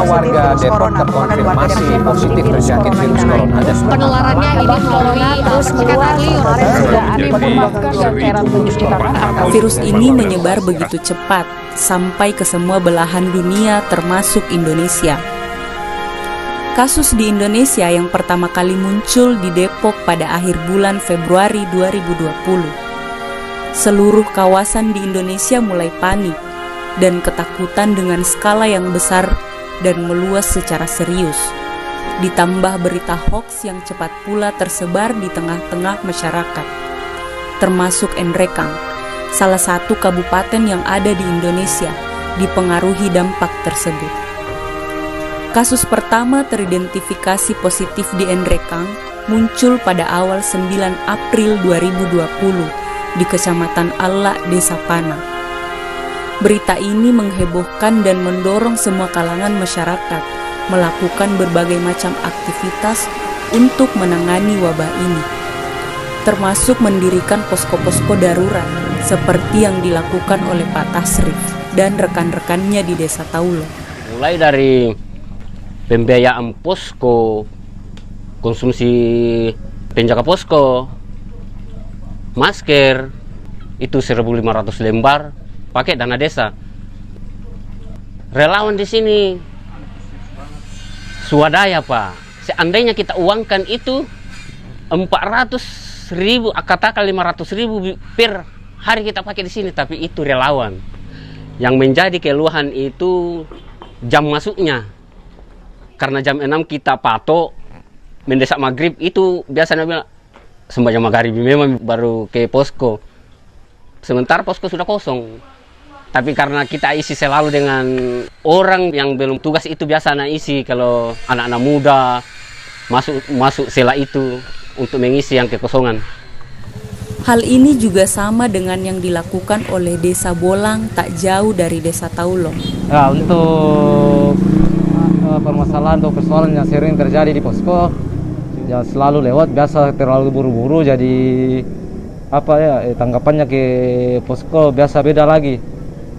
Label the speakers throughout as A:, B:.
A: warga Depok terkonfirmasi positif terjangkit virus corona.
B: Penularannya ini melalui terus
C: Virus ini menyebar begitu cepat sampai ke semua belahan dunia termasuk Indonesia. Kasus di Indonesia yang pertama kali muncul di Depok pada akhir bulan Februari 2020. Seluruh kawasan di Indonesia mulai panik dan ketakutan dengan skala yang besar dan meluas secara serius. Ditambah berita hoaks yang cepat pula tersebar di tengah-tengah masyarakat, termasuk Enrekang, salah satu kabupaten yang ada di Indonesia, dipengaruhi dampak tersebut. Kasus pertama teridentifikasi positif di Enrekang muncul pada awal 9 April 2020 di Kecamatan Alla, Desa Pana. Berita ini menghebohkan dan mendorong semua kalangan masyarakat melakukan berbagai macam aktivitas untuk menangani wabah ini, termasuk mendirikan posko-posko darurat seperti yang dilakukan oleh Pak Tasrif dan rekan-rekannya di Desa Taulo.
D: Mulai dari pembiayaan posko, konsumsi penjaga posko, masker, itu 1.500 lembar, pakai dana desa. Relawan di sini swadaya, Pak. Seandainya kita uangkan itu 400.000, katakan 500.000 per hari kita pakai di sini, tapi itu relawan. Yang menjadi keluhan itu jam masuknya. Karena jam 6 kita patok mendesak maghrib, itu biasanya bilang sembahyang maghrib memang baru ke posko. Sementara posko sudah kosong. Tapi karena kita isi selalu dengan orang yang belum tugas, itu biasanya isi kalau anak-anak muda masuk sela itu untuk mengisi yang kekosongan.
C: Hal ini juga sama dengan yang dilakukan oleh Desa Bolang tak jauh dari Desa Taulo.
E: Ya, untuk permasalahan atau persoalan yang sering terjadi di posko, ya selalu lewat, biasa terlalu buru-buru, jadi tanggapannya ke posko biasa beda lagi.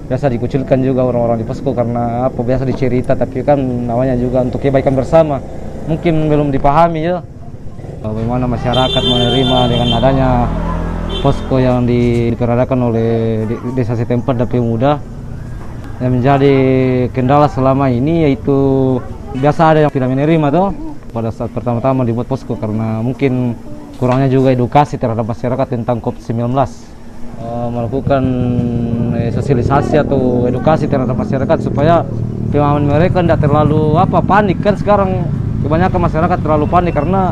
E: Biasa dikucilkan juga orang-orang di posko karena biasa dicerita, tapi kan namanya juga untuk kebaikan bersama. Mungkin belum dipahami ya bagaimana masyarakat menerima dengan adanya posko yang diperadakan oleh desa setempat dan pemuda. Yang menjadi kendala selama ini yaitu biasa ada yang tidak menerima tuh pada saat pertama-tama dibuat posko, karena mungkin kurangnya juga edukasi terhadap masyarakat tentang COVID-19. Melakukan sosialisasi atau edukasi terhadap masyarakat supaya pemahaman mereka tidak terlalu panik. Kan sekarang kebanyakan masyarakat terlalu panik karena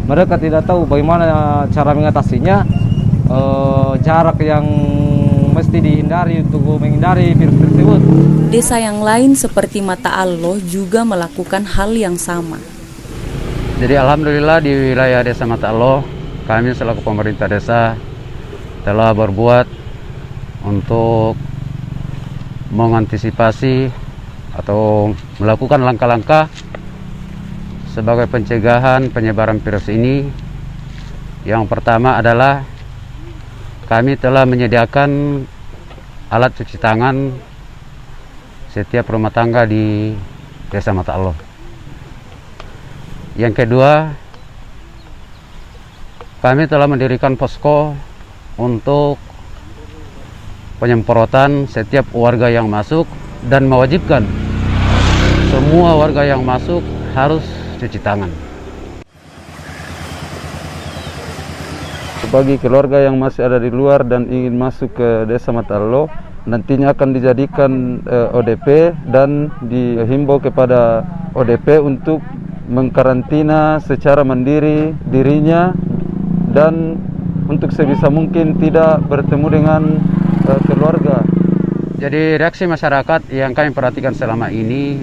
E: mereka tidak tahu bagaimana cara mengatasinya, jarak yang mesti dihindari untuk menghindari virus tersebut.
C: Desa yang lain seperti Mata Alloh juga melakukan hal yang sama.
F: Jadi alhamdulillah di wilayah Desa Mata Alloh, kami selaku pemerintah desa telah berbuat untuk mengantisipasi atau melakukan langkah-langkah sebagai pencegahan penyebaran virus ini. Yang pertama adalah kami telah menyediakan alat cuci tangan setiap rumah tangga di Desa Mata Alloh. Yang kedua, kami telah mendirikan posko untuk penyemprotan setiap warga yang masuk dan mewajibkan semua warga yang masuk harus cuci tangan. Bagi keluarga yang masih ada di luar dan ingin masuk ke Desa Mata Alloh, nantinya akan dijadikan ODP dan dihimbau kepada ODP untuk mengkarantina secara mandiri dirinya dan untuk sebisa mungkin tidak bertemu dengan keluarga. Jadi reaksi masyarakat yang kami perhatikan selama ini,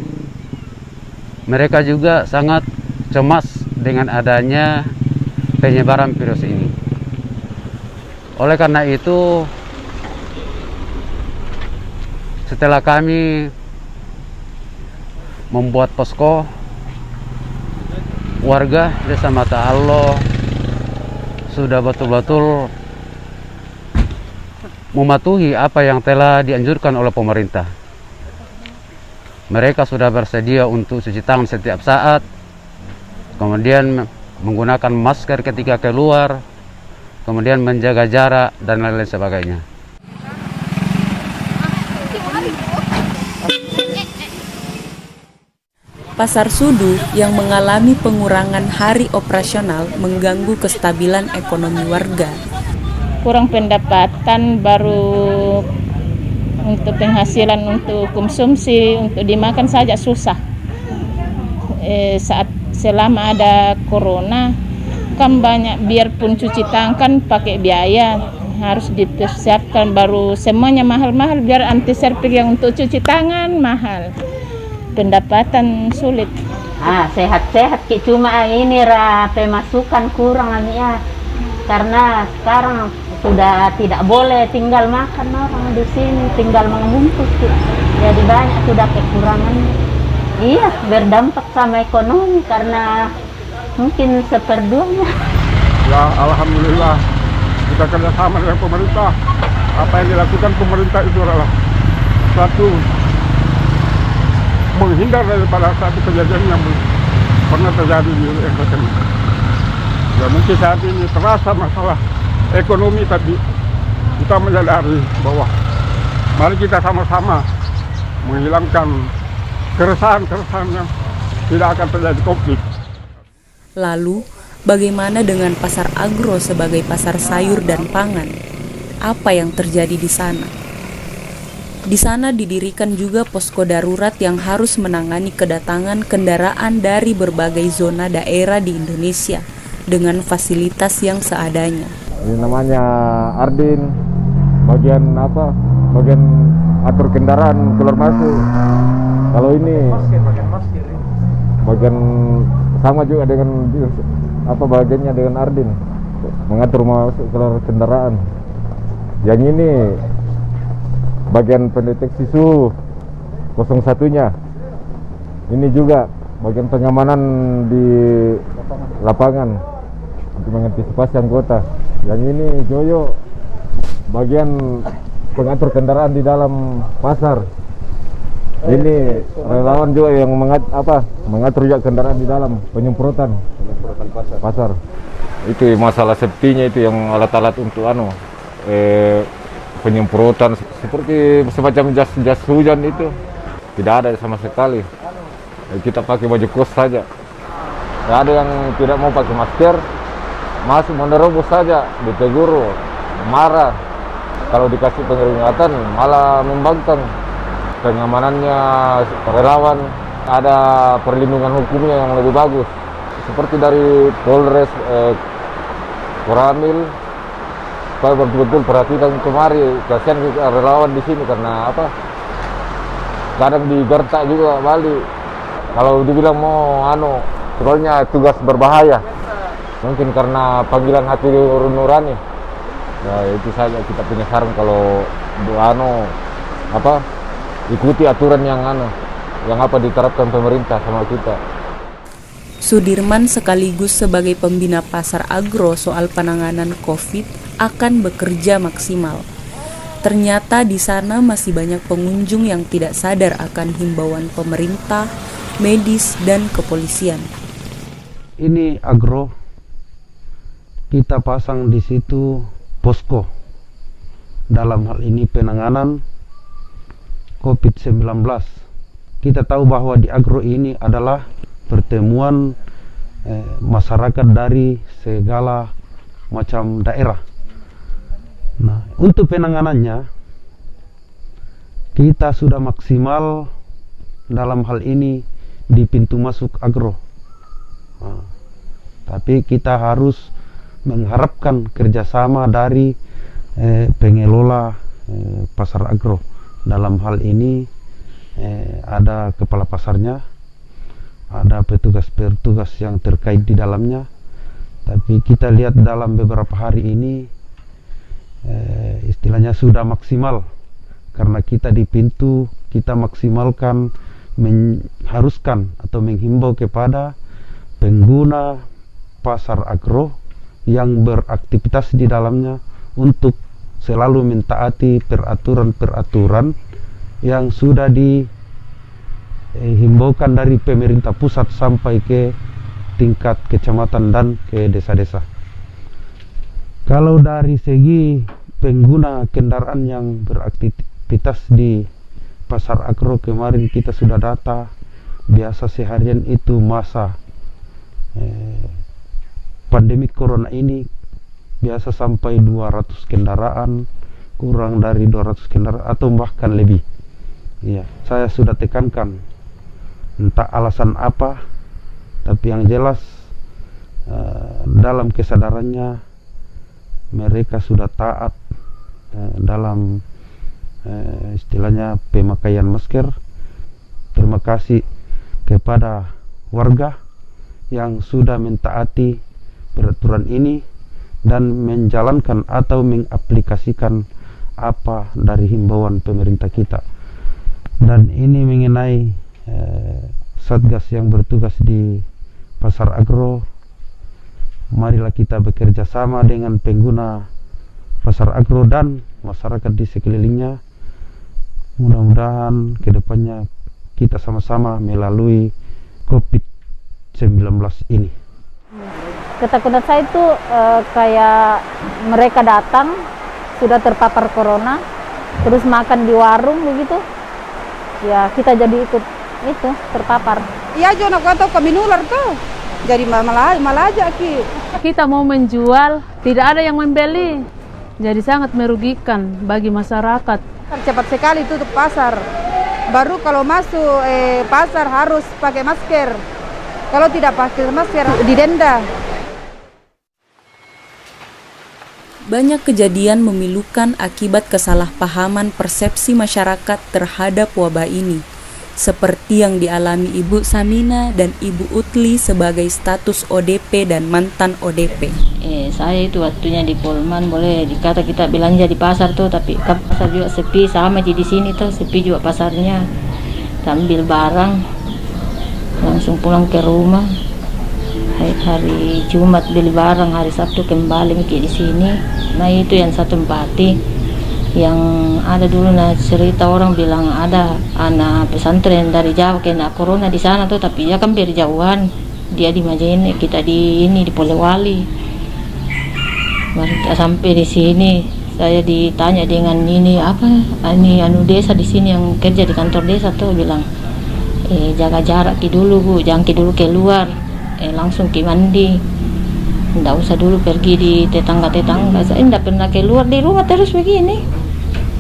F: mereka juga sangat cemas dengan adanya penyebaran virus ini. Oleh karena itu, setelah kami membuat posko, warga Desa Mata Alloh sudah betul-betul mematuhi apa yang telah dianjurkan oleh pemerintah. mereka sudah bersedia untuk cuci tangan setiap saat, kemudian menggunakan masker ketika keluar, kemudian menjaga jarak dan lain-lain sebagainya.
C: Pasar Sudu yang mengalami pengurangan hari operasional mengganggu kestabilan ekonomi warga.
G: Kurang pendapatan, baru untuk penghasilan untuk konsumsi, untuk dimakan saja susah. Saat selama ada corona kan banyak, biarpun cuci tangan kan pakai biaya, harus dipersiapkan, baru semuanya mahal-mahal, biar antiseptik yang untuk cuci tangan mahal, pendapatan sulit.
H: Sehat-sehat cuma ini pemasukan kurang ya, karena sekarang sudah tidak boleh tinggal makan orang di sini, tinggal mengumpul, jadi banyak sudah kekurangan. Iya, berdampak sama ekonomi karena mungkin seperduanya.
I: Ya, alhamdulillah kita kerjasama dengan pemerintah. Apa yang dilakukan pemerintah itu adalah satu, menghindar daripada satu kejadian yang pernah terjadi di Indonesia. Ya, mungkin saat ini terasa masalah ekonomi, tapi kita menyadari bahwa mari kita sama-sama menghilangkan keresahan-keresahan yang tidak akan terjadi konflik.
C: Lalu, bagaimana dengan pasar agro sebagai pasar sayur dan pangan? Apa yang terjadi di sana? Di sana didirikan juga posko darurat yang harus menangani kedatangan kendaraan dari berbagai zona daerah di Indonesia dengan fasilitas yang seadanya.
E: Ini namanya Ardin, bagian atur kendaraan keluar masuk. Kalau ini bagian sama juga dengan bagiannya dengan Ardin, mengatur masuk keluar kendaraan. Yang ini bagian pendeteksi suhu 01-nya. Ini juga bagian pengamanan di lapangan untuk mengantisipasi anggota. Yang ini Joyo, bagian pengatur kendaraan di dalam pasar. Ini relawan juga yang mengatur juga kendaraan di dalam penyemprotan pasar. Itu masalah safety-nya, itu yang alat-alat untuk penyemprotan seperti semacam jas hujan itu tidak ada sama sekali. Kita pakai baju kos saja. Tidak ada yang tidak mau pakai masker, masuk menerobos saja, ditegur, marah. Kalau dikasih peringatan malah membangkang. Pengamanannya relawan, ada perlindungan hukumnya yang lebih bagus. Seperti dari Polres Koramil, supaya betul-betul perhatikan kemari. Kasihan relawan di sini karena kadang digertak juga balik. Kalau dibilang mau soalnya tugas berbahaya. Mungkin karena panggilan hati nurani. Ya itu saja kita punya saran, kalau ikuti aturan yang diterapkan pemerintah sama kita.
C: Sudirman sekaligus sebagai pembina pasar agro soal penanganan COVID akan bekerja maksimal. Ternyata di sana masih banyak pengunjung yang tidak sadar akan himbauan pemerintah, medis, dan kepolisian.
J: Ini agro, kita pasang di situ posko dalam hal ini penanganan COVID-19. Kita tahu bahwa di agro ini adalah pertemuan masyarakat dari segala macam daerah. Nah, untuk penanganannya kita sudah maksimal dalam hal ini di pintu masuk agro. Nah, tapi kita harus mengharapkan kerjasama dari pengelola pasar agro. Dalam hal ini ada kepala pasarnya, ada petugas-petugas yang terkait di dalamnya. Tapi kita lihat dalam beberapa hari ini istilahnya sudah maksimal, karena kita di pintu kita maksimalkan, mengharuskan atau menghimbau kepada pengguna pasar agro yang beraktivitas di dalamnya untuk selalu mentaati peraturan-peraturan yang sudah himbaukan dari pemerintah pusat sampai ke tingkat kecamatan dan ke desa-desa. Kalau dari segi pengguna kendaraan yang beraktivitas di Pasar Agro, kemarin kita sudah data biasa seharian itu masa pandemi corona ini biasa sampai 200 kendaraan, kurang dari 200 kendaraan atau bahkan lebih. Ya, saya sudah tekankan, entah alasan apa, tapi yang jelas dalam kesadarannya mereka sudah taat dalam istilahnya pemakaian masker. Terima kasih kepada warga yang sudah mentaati peraturan ini dan menjalankan atau mengaplikasikan apa dari himbauan pemerintah kita. Dan ini mengenai Satgas yang bertugas di Pasar Agro, marilah kita bekerja sama dengan pengguna Pasar Agro dan masyarakat di sekelilingnya. Mudah-mudahan kedepannya kita sama-sama melalui COVID-19 ini.
B: Ketakutan saya itu kayak mereka datang sudah terpapar corona, terus makan di warung begitu, ya kita jadi ikut itu terpapar.
K: Iya, Jono kata kami nular tuh, jadi malah aja ki.
L: Kita mau menjual, tidak ada yang membeli, jadi sangat merugikan bagi masyarakat.
K: Cepat sekali tutup pasar. Baru kalau masuk pasar harus pakai masker. Kalau tidak pakai masker didenda.
C: Banyak kejadian memilukan akibat kesalahpahaman persepsi masyarakat terhadap wabah ini, seperti yang dialami Ibu Samina dan Ibu Utli sebagai status ODP dan mantan ODP.
H: Saya itu waktunya di Polman, boleh dikata kita belanja di pasar tuh, tapi kan pasar juga sepi, sama di sini tuh sepi juga pasarnya. Kita ambil barang, langsung pulang ke rumah. Hari Jumat beli barang, hari Sabtu kembali ke di sini. Nah itu yang satu empati, yang ada dulu cerita orang bilang ada anak pesantren dari Jawa kena corona di sana tuh, tapi dia kan berjauhan, dia di Majene, kita di ini di Polewali. Baru kita sampai di sini, saya ditanya dengan ini apa, ini anu desa di sini yang kerja di kantor desa tuh bilang, jaga jarak dulu Bu, jangan dulu keluar, langsung ke mandi, nggak usah dulu pergi di tetangga-tetangga. Saya nggak pernah keluar, di rumah terus begini,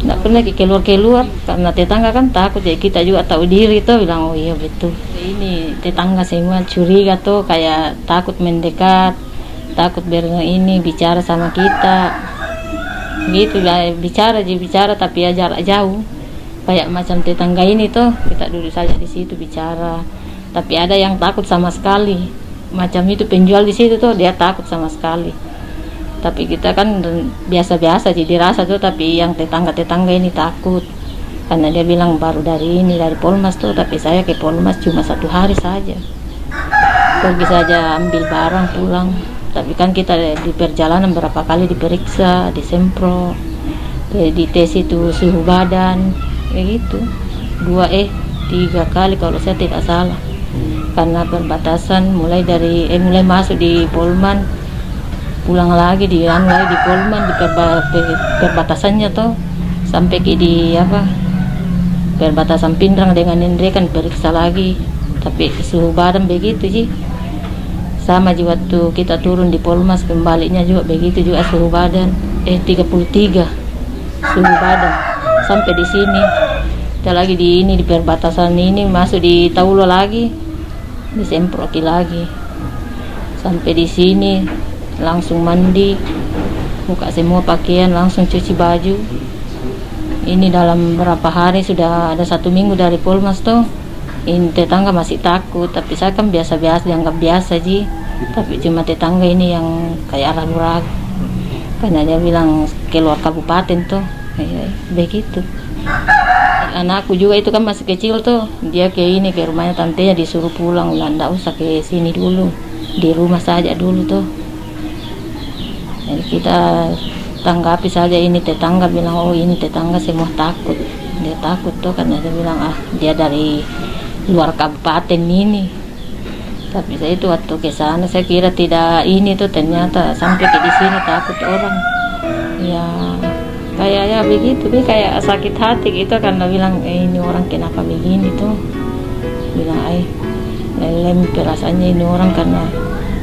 H: nggak pernah keluar karena tetangga kan takut, jadi kita juga tahu diri tuh bilang oh iya betul. Ini tetangga semua curiga tuh, kayak takut mendekat, takut ini bicara sama kita gitu lah, bicara tapi ya jarak jauh, kayak macam tetangga ini tuh kita duduk saja di situ bicara, tapi ada yang takut sama sekali, macam itu penjual di situ tuh dia takut sama sekali, tapi kita kan biasa-biasa jadi rasa tuh, tapi yang tetangga ini takut karena dia bilang baru dari Polmas tuh, tapi saya ke Polmas cuma 1 hari saja, pergi saja ambil barang pulang. Tapi kan kita di perjalanan berapa kali diperiksa, disempro, dites itu suhu badan, kayak gitu. 3 kali kalau saya tidak salah. Karena perbatasan mulai masuk di Polman, pulang lagi di Polman di perbatasannya tuh sampai ke di perbatasan Pindrang dengan Nendre kan periksa lagi. Tapi suhu badan begitu sih. Sama juga waktu kita turun di Polmas kembalinya juga begitu juga suhu badan 33 suhu badan sampai di sini. Kita lagi di perbatasan ini masuk di Taulo lagi disemproki lagi sampai di sini, langsung mandi, buka semua pakaian, langsung cuci baju. Ini dalam berapa hari sudah ada 1 minggu dari Polmas tuh. Ini tetangga masih takut, tapi saya kan biasa-biasa, dianggap biasa sih. Tapi cuma tetangga ini yang kayak ragu-ragu, karena dia bilang keluar kabupaten tuh, begitu. Anakku juga itu kan masih kecil tuh, dia ke rumahnya tantenya disuruh pulang, nggak usah ke sini dulu, di rumah saja dulu tuh. Jadi kita tanggapi saja, ini tetangga bilang oh ini tetangga semua takut, dia takut tuh karena dia bilang dia dari
M: luar kabupaten ini. Tapi saya itu waktu ke sana saya kira tidak ini tuh, ternyata sampai ke di sini takut orang. Ya kayak ya begitu, kayak sakit hati gitu karena bilang ini orang kenapa begini tuh. Bilang lem perasaannya ini orang karena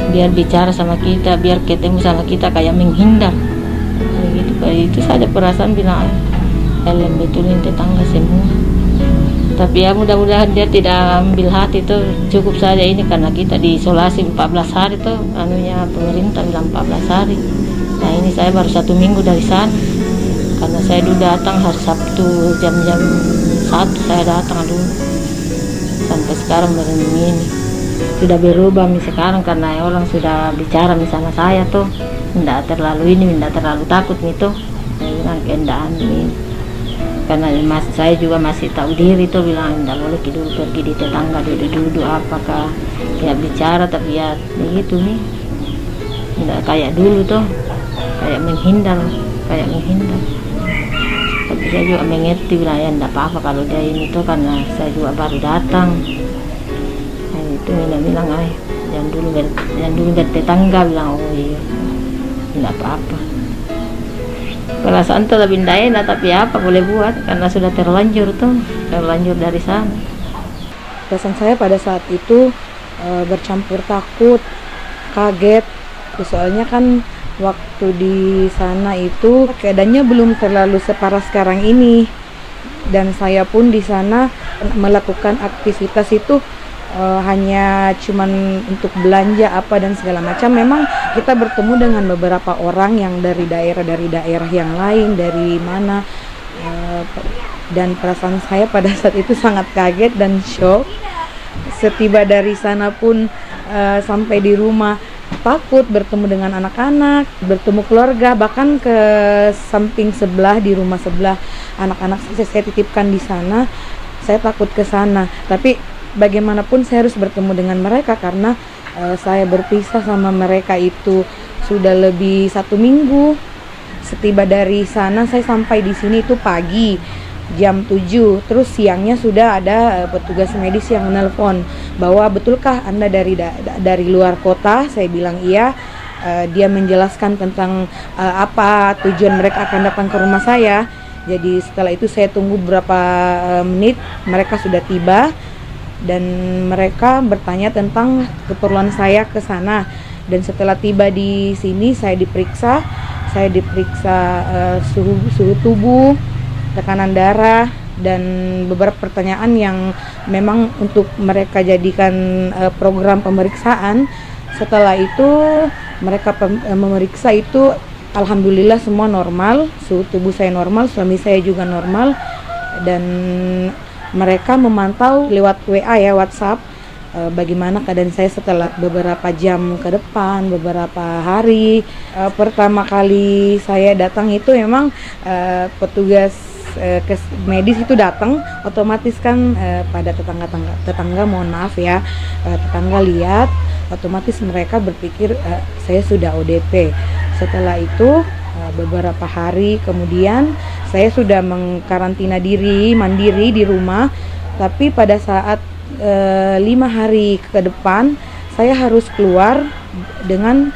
M: biar bicara sama kita, biar ketemu sama kita kayak menghindar. Begitu, itu saja perasaan bilang lem betulin tetangga semua. Tapi ya mudah-mudahan dia tidak ambil hati tuh, cukup saja ini karena kita diisolasi 14 hari tuh, anunya pemerintah bilang 14 hari. Nah ini saya baru 1 minggu dari sana, karena saya dulu datang hari Sabtu jam-jam 1 saya datang dulu. Sampai sekarang baru ini sudah berubah sekarang karena orang sudah bicara sama saya tuh, tidak terlalu ini, tidak terlalu takut gitu. Saya bilang keendaan ini. Karena saya juga masih tahu diri tuh, bilang tidak boleh dulu pergi di tetangga duduk-duduk apakah ya bicara, tapi ya begitu nih, tidak kayak dulu tuh, kayak menghindar. Tapi saya juga mengerti, bilang ya tidak apa-apa kalau dia ini tuh, karena saya juga baru datang. Nah, itu bilang jangan dulu bertetangga, bilang oh iya tidak apa-apa. Perasaan tuh lebih enak, tapi apa boleh buat karena sudah terlanjur dari sana.
K: Perasaan saya pada saat itu bercampur takut, kaget. Soalnya kan waktu di sana itu keadaannya belum terlalu separah sekarang ini, dan saya pun di sana melakukan aktivitas itu hanya cuman untuk belanja apa dan segala macam. Memang kita bertemu dengan beberapa orang yang dari daerah yang lain, dari mana, dan perasaan saya pada saat itu sangat kaget dan shock. Setiba dari sana pun sampai di rumah takut bertemu dengan anak-anak, bertemu keluarga, bahkan ke samping sebelah, di rumah sebelah anak-anak saya titipkan di sana. Saya takut ke sana, tapi bagaimanapun saya harus bertemu dengan mereka karena saya berpisah sama mereka itu sudah lebih 1 minggu. Setiba dari sana saya sampai di sini itu pagi jam 7, terus siangnya sudah ada petugas medis yang menelpon bahwa betulkah Anda dari luar kota. Saya bilang iya. Dia menjelaskan tentang apa tujuan mereka akan datang ke rumah saya. Jadi setelah itu saya tunggu beberapa menit, mereka sudah tiba dan mereka bertanya tentang keperluan saya ke sana. Dan setelah tiba di sini saya diperiksa suhu tubuh, tekanan darah, dan beberapa pertanyaan yang memang untuk mereka jadikan program pemeriksaan. Setelah itu mereka memeriksa itu, alhamdulillah semua normal, suhu tubuh saya normal, suami saya juga normal, dan mereka memantau lewat WA ya, WhatsApp, bagaimana keadaan saya setelah beberapa jam ke depan, beberapa hari. Pertama kali saya datang itu memang petugas medis itu datang, otomatis kan pada tetangga mohon maaf ya, tetangga lihat, otomatis mereka berpikir saya sudah ODP. Setelah itu beberapa hari kemudian saya sudah mengkarantina diri mandiri di rumah, tapi pada saat 5 hari ke depan saya harus keluar dengan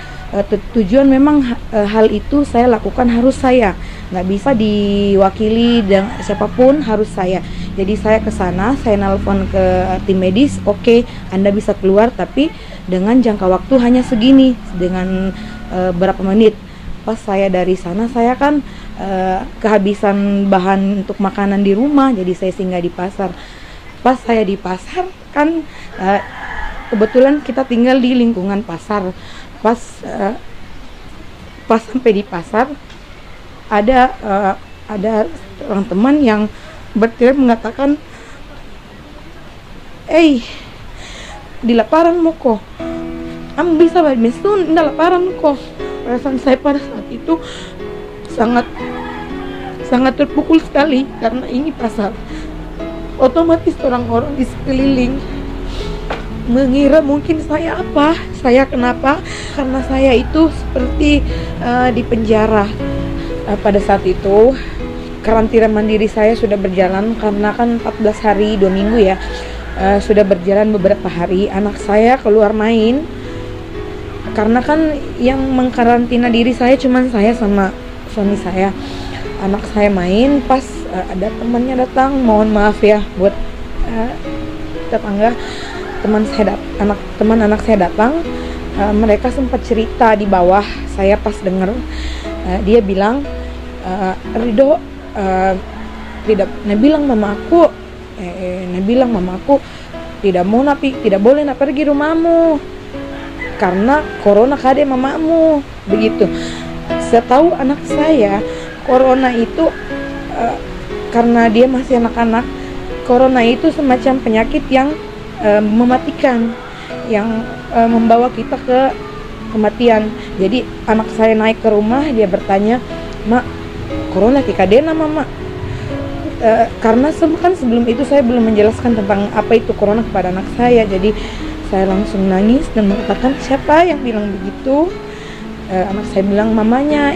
K: tujuan memang hal itu saya lakukan harus saya, nggak bisa diwakili dan siapapun, harus saya. Jadi saya ke sana, saya nelpon ke tim medis, oke, Anda bisa keluar tapi dengan jangka waktu hanya segini, dengan berapa menit. Pas saya dari sana saya kan kehabisan bahan untuk makanan di rumah, jadi saya singgah di pasar. Pas saya di pasar kan kebetulan kita tinggal di lingkungan pasar. Pas sampai di pasar ada orang teman yang berteriak mengatakan, di laparan mo ko, am bisa ba mesun di laparan ko. Perasaan saya pada saat itu sangat terpukul sekali karena ini pasar. Otomatis orang-orang di sekeliling mengira mungkin saya apa, saya kenapa, karena saya itu seperti di penjara. Pada saat itu karantina mandiri saya sudah berjalan karena kan 14 hari 2 minggu ya. sudah berjalan beberapa hari, anak saya keluar main. Karena kan yang mengkarantina diri saya cuman saya sama suami saya. Anak saya main, pas ada temannya datang, mohon maaf ya buat tetangga, teman anak saya datang. Mereka sempat cerita di bawah, saya pas dengar dia bilang, Rido, bilang mamaku tidak boleh pergi rumahmu karena corona kade mamamu, begitu. Setahu anak saya, corona itu karena dia masih anak-anak, corona itu semacam penyakit yang mematikan, yang membawa kita ke kematian. Jadi anak saya naik ke rumah, dia bertanya, "Mak, corona kikadena mama?" Karena kan sebelum itu saya belum menjelaskan tentang apa itu corona kepada anak saya. Jadi saya langsung nangis dan mengatakan, "Siapa yang bilang begitu?" Anak saya bilang, mamanya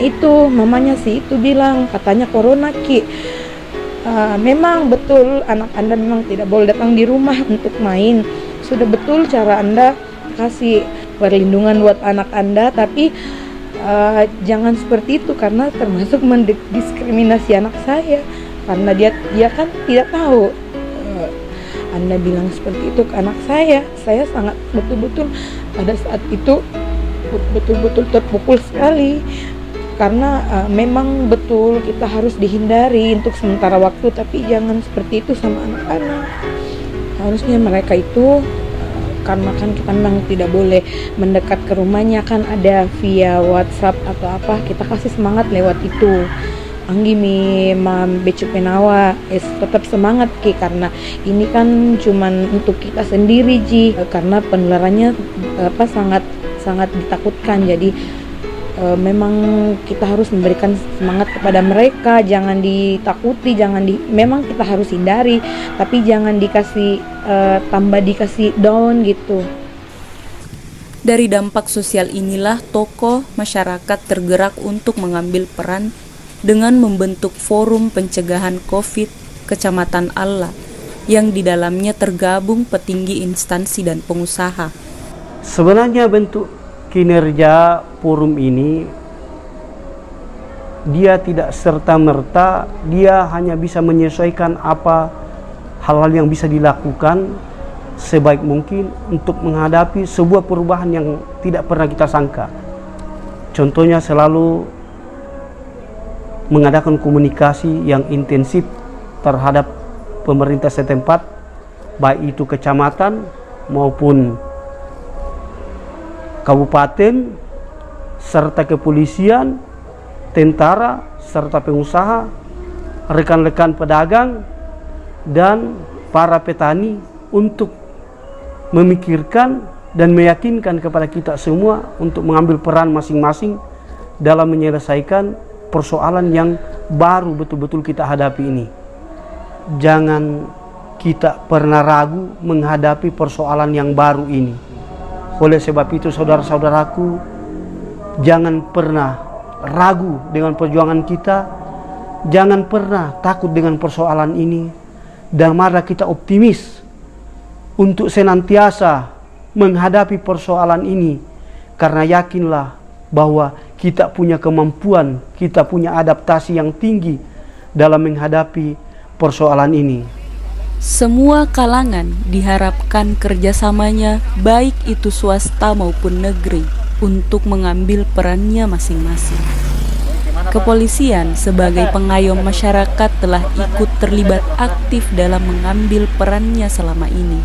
K: si itu bilang, katanya corona ki. Memang betul anak Anda memang tidak boleh datang di rumah untuk main. Sudah betul cara Anda kasih perlindungan buat anak Anda, tapi jangan seperti itu karena termasuk mendiskriminasi anak saya karena dia kan tidak tahu. Anda bilang seperti itu ke anak saya sangat betul-betul pada saat itu betul-betul terpukul sekali karena memang betul kita harus dihindari untuk sementara waktu, tapi jangan seperti itu sama anak-anak. Harusnya mereka itu karena kan kita memang tidak boleh mendekat ke rumahnya, kan ada via WhatsApp atau apa, kita kasih semangat lewat itu. Anggi mi mam becu penawa tetap semangat ki, karena ini kan cuman untuk kita sendiri ji, karena penularannya sangat ditakutkan. Jadi memang kita harus memberikan semangat kepada mereka, jangan ditakuti, memang kita harus hindari, tapi jangan dikasih dikasih down gitu.
C: Dari dampak sosial inilah tokoh masyarakat tergerak untuk mengambil peran dengan membentuk forum pencegahan COVID Kecamatan Allah yang di dalamnya tergabung petinggi instansi dan pengusaha.
N: Sebenarnya bentuk kinerja forum ini dia tidak serta-merta, dia hanya bisa menyesuaikan apa hal-hal yang bisa dilakukan sebaik mungkin untuk menghadapi sebuah perubahan yang tidak pernah kita sangka. Contohnya selalu mengadakan komunikasi yang intensif terhadap pemerintah setempat, baik itu kecamatan maupun kabupaten, serta kepolisian, tentara, serta pengusaha, rekan-rekan pedagang, dan para petani untuk memikirkan dan meyakinkan kepada kita semua untuk mengambil peran masing-masing dalam menyelesaikan persoalan yang baru betul-betul kita hadapi ini. Jangan kita pernah ragu menghadapi persoalan yang baru ini. Oleh sebab itu saudara-saudaraku, jangan pernah ragu dengan perjuangan kita, jangan pernah takut dengan persoalan ini, dan marilah kita optimis untuk senantiasa menghadapi persoalan ini, karena yakinlah bahwa kita punya kemampuan, kita punya adaptasi yang tinggi dalam menghadapi persoalan ini.
C: Semua kalangan diharapkan kerjasamanya, baik itu swasta maupun negeri, untuk mengambil perannya masing-masing. Kepolisian sebagai pengayom masyarakat telah ikut terlibat aktif dalam mengambil perannya selama ini.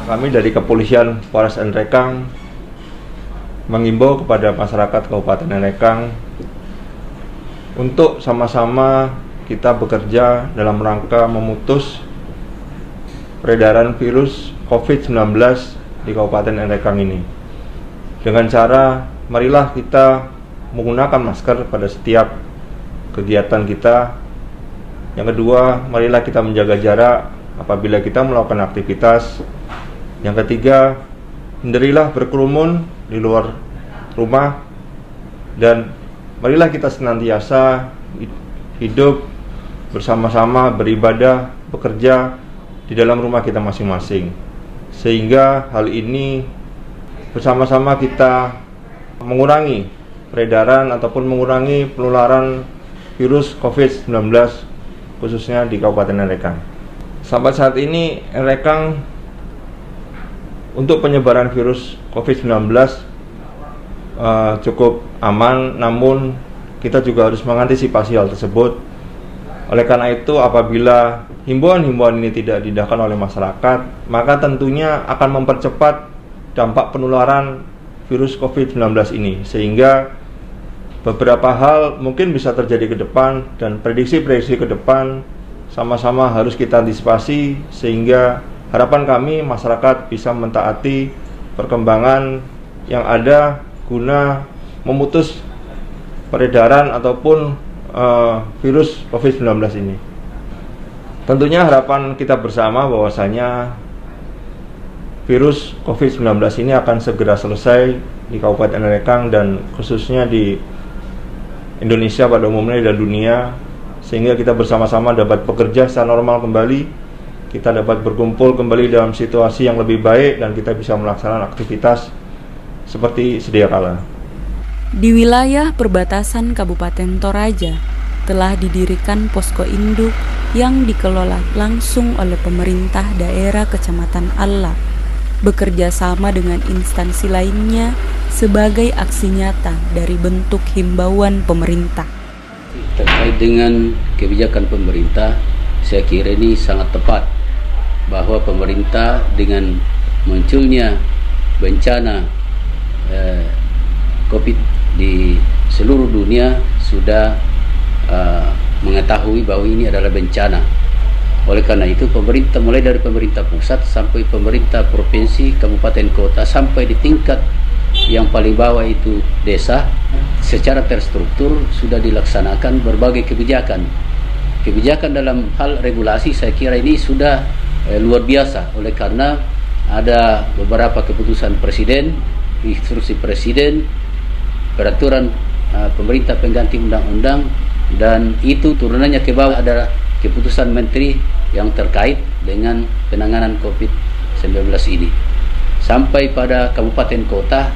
O: Kami dari Kepolisian Polres Nrekang mengimbau kepada masyarakat Kabupaten Nrekang untuk sama-sama kita bekerja dalam rangka memutus peredaran virus COVID-19 di Kabupaten Nrekang ini. Dengan cara, marilah kita menggunakan masker pada setiap kegiatan kita. Yang kedua, marilah kita menjaga jarak apabila kita melakukan aktivitas. Yang ketiga, hindarilah berkerumun di luar rumah, dan marilah kita senantiasa hidup bersama-sama, beribadah, bekerja di dalam rumah kita masing-masing. Sehingga hal ini bersama-sama kita mengurangi peredaran ataupun mengurangi penularan virus COVID-19 khususnya di Kabupaten Nrekang. Sampai saat ini Nrekang untuk penyebaran virus COVID-19 cukup aman, namun kita juga harus mengantisipasi hal tersebut. Oleh karena itu, apabila himbauan-himbauan ini tidak diindahkan oleh masyarakat, maka tentunya akan mempercepat dampak penularan virus COVID-19 ini, sehingga beberapa hal mungkin bisa terjadi ke depan, dan prediksi-prediksi ke depan sama-sama harus kita antisipasi, sehingga harapan kami masyarakat bisa mentaati perkembangan yang ada guna memutus peredaran ataupun virus COVID-19 ini. Tentunya harapan kita bersama bahwasanya virus COVID-19 ini akan segera selesai di Kabupaten Nrekang dan khususnya di Indonesia pada umumnya dan dunia, sehingga kita bersama-sama dapat bekerja secara normal kembali, kita dapat berkumpul kembali dalam situasi yang lebih baik, dan kita bisa melaksanakan aktivitas seperti sedia kala.
C: Di wilayah perbatasan Kabupaten Toraja telah didirikan posko induk yang dikelola langsung oleh pemerintah daerah Kecamatan Allah, bekerja sama dengan instansi lainnya sebagai aksi nyata dari bentuk himbauan pemerintah.
P: Terkait dengan kebijakan pemerintah, saya kira ini sangat tepat bahwa pemerintah dengan munculnya bencana COVID di seluruh dunia sudah mengetahui bahwa ini adalah bencana. Oleh karena itu, pemerintah mulai dari pemerintah pusat sampai pemerintah provinsi, kabupaten, kota, sampai di tingkat yang paling bawah itu desa, secara terstruktur sudah dilaksanakan berbagai kebijakan. Kebijakan dalam hal regulasi saya kira ini sudah luar biasa, oleh karena ada beberapa keputusan presiden, instruksi presiden, peraturan pemerintah pengganti undang-undang, dan itu turunannya ke bawah adalah keputusan menteri yang terkait dengan penanganan COVID-19 ini. Sampai pada kabupaten kota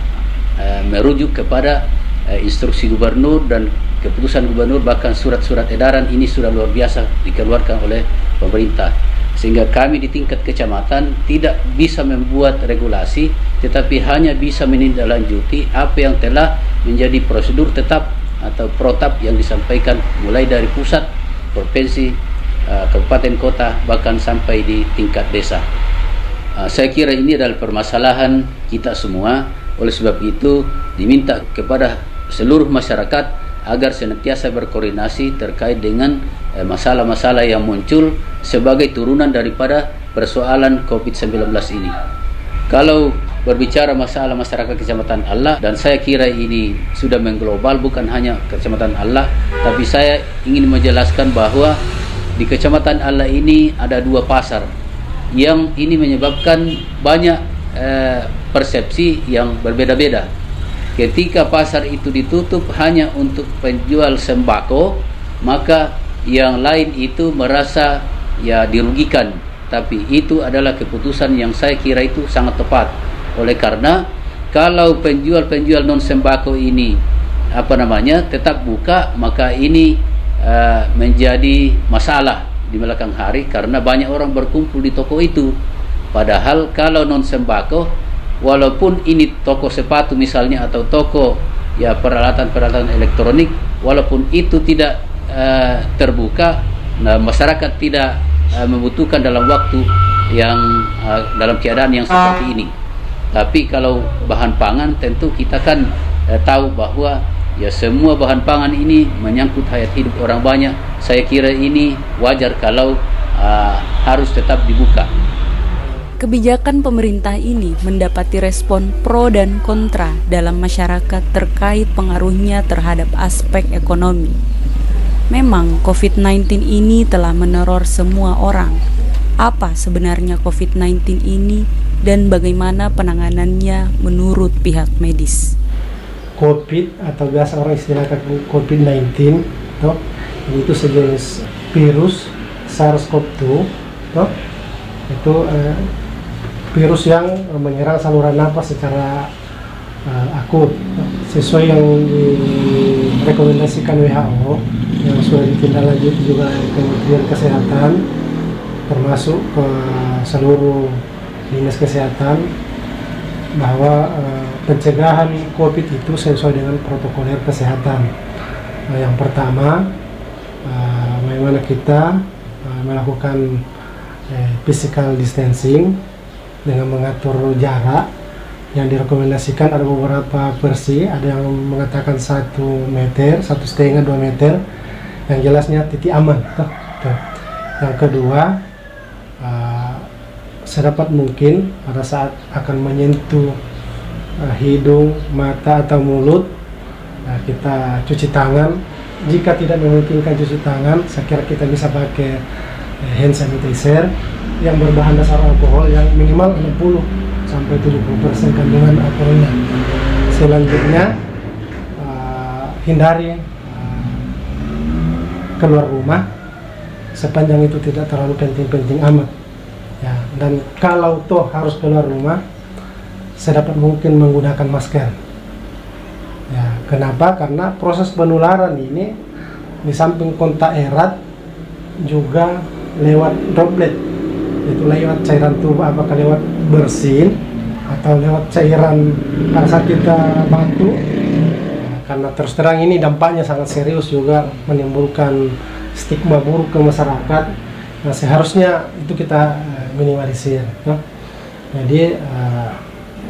P: merujuk kepada instruksi gubernur dan keputusan gubernur, bahkan surat-surat edaran ini sudah luar biasa dikeluarkan oleh pemerintah. Sehingga kami di tingkat kecamatan tidak bisa membuat regulasi, tetapi hanya bisa menindaklanjuti apa yang telah menjadi prosedur tetap atau protap yang disampaikan mulai dari pusat, provinsi, kabupaten, kota, bahkan sampai di tingkat desa. Saya kira ini adalah permasalahan kita semua. Oleh sebab itu diminta kepada seluruh masyarakat agar senantiasa berkoordinasi terkait dengan masalah-masalah yang muncul sebagai turunan daripada persoalan COVID-19 ini. Kalau berbicara masalah masyarakat Kecamatan Allah, dan saya kira ini sudah mengglobal, bukan hanya Kecamatan Allah, tapi saya ingin menjelaskan bahwa di Kecamatan Allah ini ada 2 pasar yang ini menyebabkan banyak persepsi yang berbeda-beda. Ketika pasar itu ditutup hanya untuk penjual sembako, maka yang lain itu merasa ya dirugikan. Tapi itu adalah keputusan yang saya kira itu sangat tepat. Oleh karena kalau penjual-penjual non sembako ini tetap buka, maka ini menjadi masalah di belakang hari karena banyak orang berkumpul di toko itu. Padahal kalau non sembako, walaupun ini toko sepatu misalnya atau toko ya peralatan-peralatan elektronik, walaupun itu tidak terbuka, masyarakat tidak membutuhkan dalam waktu yang dalam keadaan yang seperti ini. Tapi kalau bahan pangan, tentu kita kan tahu bahwa ya semua bahan pangan ini menyangkut hayat hidup orang banyak. Saya kira ini wajar kalau harus tetap dibuka.
C: Kebijakan pemerintah ini mendapati respon pro dan kontra dalam masyarakat terkait pengaruhnya terhadap aspek ekonomi. Memang COVID-19 ini telah meneror semua orang. Apa sebenarnya COVID-19 ini dan bagaimana penanganannya menurut pihak medis?
Q: COVID atau biasa orang istilahkan COVID-19 itu sejenis virus SARS-CoV-2 Itu virus yang menyerang saluran napas secara akut sesuai yang direkomendasikan WHO yang sudah ditindaklanjuti juga Kementerian Kesehatan termasuk ke seluruh dinas kesehatan bahwa pencegahan COVID itu sesuai dengan protokoler kesehatan. Yang pertama, bagaimana kita melakukan physical distancing dengan mengatur jarak. Yang direkomendasikan ada beberapa versi, ada yang mengatakan 1 meter, 1,5, 2 meter, yang jelasnya titik aman. Yang kedua, sedapat mungkin pada saat akan menyentuh hidung, mata atau mulut, kita cuci tangan. Jika tidak memungkinkan cuci tangan, saya kira kita bisa pakai hand sanitizer yang berbahan dasar alkohol yang minimal 60 sampai 70% kandungan alkoholnya. Selanjutnya hindari keluar rumah sepanjang itu tidak terlalu penting-penting amat. Ya, dan kalau toh harus keluar rumah, sedapat mungkin menggunakan masker. Ya, kenapa? Karena proses penularan ini di samping kontak erat juga lewat droplet, itu lewat cairan tubuh, apakah lewat bersin atau lewat cairan pada saat kita batuk. Karena terus terang ini dampaknya sangat serius juga, menimbulkan stigma buruk ke masyarakat. Nah, seharusnya itu kita minimalisir. Jadi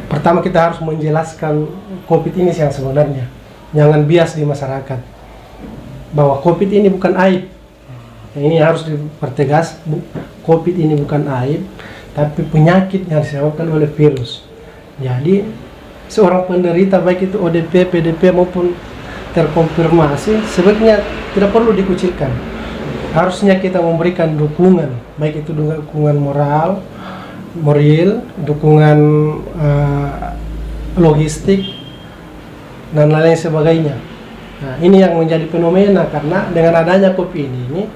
Q: pertama kita harus menjelaskan COVID ini yang sebenarnya, jangan bias di masyarakat bahwa COVID ini bukan aib. Ini harus dipertegas, COVID ini bukan aib, tapi penyakit yang disebabkan oleh virus. Jadi seorang penderita baik itu ODP, PDP maupun terkonfirmasi sebaiknya tidak perlu dikucilkan. Harusnya kita memberikan dukungan, baik itu dukungan moral, dukungan logistik dan lain sebagainya. Nah, ini yang menjadi fenomena karena dengan adanya COVID ini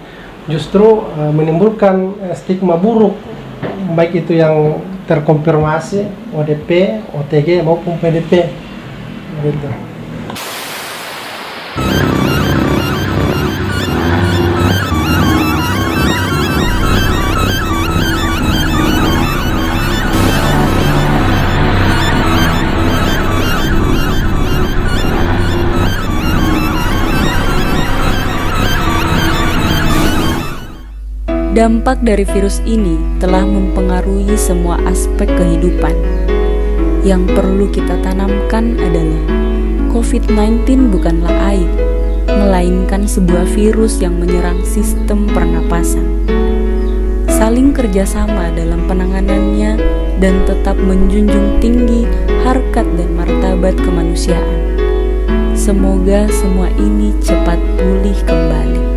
Q: justru menimbulkan stigma buruk, baik itu yang terkonfirmasi ODP, OTG maupun PDP. Gitu.
C: Dampak dari virus ini telah mempengaruhi semua aspek kehidupan. Yang perlu kita tanamkan adalah COVID-19 bukanlah aib, melainkan sebuah virus yang menyerang sistem pernapasan. Saling kerjasama dalam penanganannya dan tetap menjunjung tinggi harkat dan martabat kemanusiaan. Semoga semua ini cepat pulih kembali.